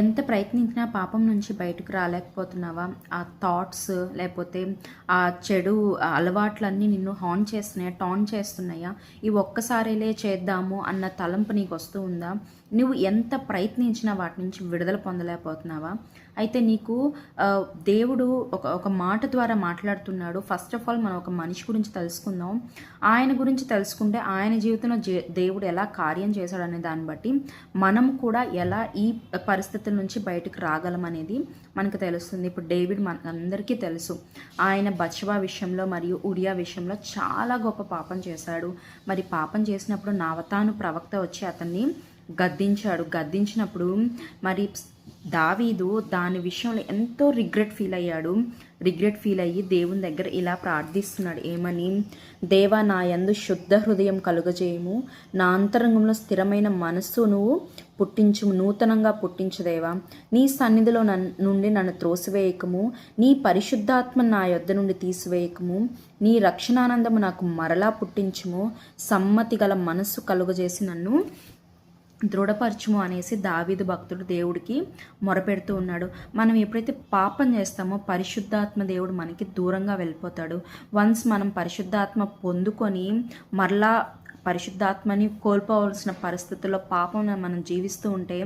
ఎంత ప్రయత్నించినా పాపం నుంచి బయటకు రాలేకపోతున్నావా? ఆ థాట్స్ లేకపోతే ఆ చెడు అలవాట్లన్నీ నిన్ను హార్న్ చేస్తున్నాయా? టార్న్ చేస్తున్నాయా? ఇవి ఒక్కసారిలే చేద్దాము అన్న తలంపు నీకు వస్తూ ఉందా? నువ్వు ఎంత ప్రయత్నించినా వాటి నుంచి విడుదల పొందలేకపోతున్నావా? అయితే నీకు దేవుడు ఒక మాట ద్వారా మాట్లాడుతున్నాడు. ఫస్ట్ ఆఫ్ ఆల్ మనం ఒక మనిషి గురించి తెలుసుకుందాం. ఆయన గురించి తెలుసుకుంటే ఆయన జీవితంలో దేవుడు ఎలా కార్యం చేశాడనే దాన్ని బట్టి మనం కూడా ఎలా ఈ పరిస్థితుల నుంచి బయటకు రాగలం అనేది మనకు తెలుస్తుంది. ఇప్పుడు డేవిడ్ మన అందరికీ తెలుసు. ఆయన బత్షెబా విషయంలో మరియు ఉరియా విషయంలో చాలా గొప్ప పాపం చేశాడు. మరి పాపం చేసినప్పుడు నావతాను ప్రవక్త వచ్చి అతన్ని గద్దించినప్పుడు మరి దావీదు దాని విషయంలో ఎంతో రిగ్రెట్ ఫీల్ అయ్యి దేవుని దగ్గర ఇలా ప్రార్థిస్తున్నాడు. ఏమని? దేవా, నా యందు శుద్ధ హృదయం కలుగజేయము, నా అంతరంగంలో స్థిరమైన మనస్సు నువ్వు పుట్టించుము, నూతనంగా పుట్టించుదేవా. నీ సన్నిధిలో నుండి నన్ను త్రోసివేయకము, నీ పరిశుద్ధాత్మ నా యొద్ద నుండి తీసివేయకము, నీ రక్షణానందము నాకు మరలా పుట్టించుము, సమ్మతి గల మనస్సు కలుగజేసి నన్ను దృఢపరచుము అనేసి దావీదు భక్తుడు దేవుడికి మొరపెడుతూ ఉన్నాడు. మనం ఎప్పుడైతే పాపం చేస్తామో పరిశుద్ధాత్మ దేవుడు మనకి దూరంగా వెళ్ళిపోతాడు. వన్స్ మనం పరిశుద్ధాత్మ పొందుకొని మరలా పరిశుద్ధాత్మని కోల్పోవలసిన పరిస్థితుల్లో పాపం మనం జీవిస్తూ ఉంటే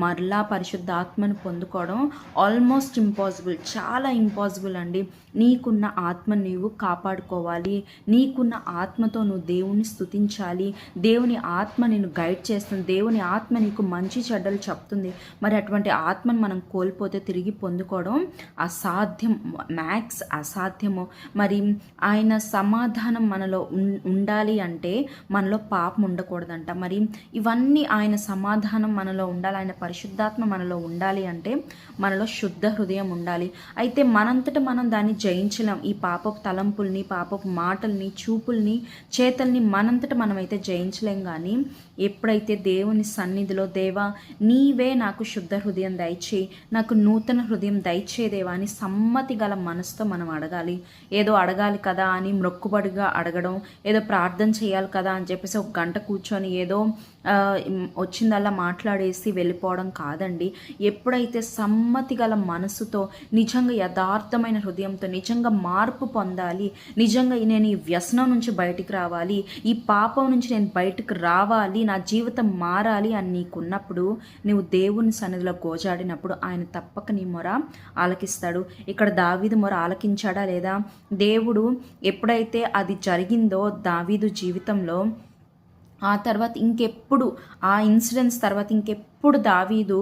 మరలా పరిశుద్ధాత్మని పొందుకోవడం ఆల్మోస్ట్ ఇంపాసిబుల్, చాలా ఇంపాసిబుల్ అండి. నీకున్న ఆత్మ నీవు కాపాడుకోవాలి. నీకున్న ఆత్మతో నువ్వు దేవుని స్తుతించాలి. దేవుని ఆత్మ నిన్ను గైడ్ చేస్తుంది. దేవుని ఆత్మ నీకు మంచి చెడ్డలు చెప్తుంది. మరి అటువంటి ఆత్మను మనం కోల్పోతే తిరిగి పొందుకోవడం అసాధ్యం, మ్యాక్స్ అసాధ్యము. మరి ఆయన సమాధానం మనలో ఉండాలి అంటే మనలో పాపం ఉండకూడదంట. మరి ఇవన్నీ ఆయన సమాధానం మనలో ఉండాలి, ఆయన పరిశుద్ధాత్మ మనలో ఉండాలి అంటే మనలో శుద్ధ హృదయం ఉండాలి. అయితే మనంతట మనం దాన్ని జయించలేం. ఈ పాపపు తలంపుల్ని, పాపపు మాటల్ని, చూపుల్ని, చేతల్ని మనంతట మనమైతే జయించలేం. కానీ ఎప్పుడైతే దేవుని సన్నిధిలో దేవా నీవే నాకు శుద్ధ హృదయం దయచేయి, నాకు నూతన హృదయం దయచేయి దేవా అని సమ్మతి గల మనసుతో మనం అడగాలి. ఏదో అడగాలి కదా అని మొక్కుబడిగా అడగడం, ఏదో ప్రార్థన చేయాలి కదా అని చెప్పేసి ఒక గంట కూర్చొని ఏదో వచ్చిందల్లా మాట్లాడేసి వెళ్ళిపోవడం కాదండి. ఎప్పుడైతే సమ్మతి గల మనసుతో నిజంగా యథార్థమైన హృదయంతో నిజంగా మార్పు పొందాలి, నిజంగా నేను ఈ వ్యసనం నుంచి బయటికి రావాలి, ఈ పాపం నుంచి నేను బయటకు రావాలి, నా జీవితం మారాలి అని నీకున్నప్పుడు నువ్వు దేవుని సన్నిధిలో గోజాడినప్పుడు ఆయన తప్పక నీ మొర ఆలకిస్తాడు. ఇక్కడ దావీదు మొర ఆలకించాడా లేదా? దేవుడు ఎప్పుడైతే అది జరిగిందో దావీదు జీవితంలో ఆ తర్వాత ఇంకెప్పుడు, ఆ ఇన్సిడెంట్స్ తర్వాత ఇంకెప్పుడు దావీదు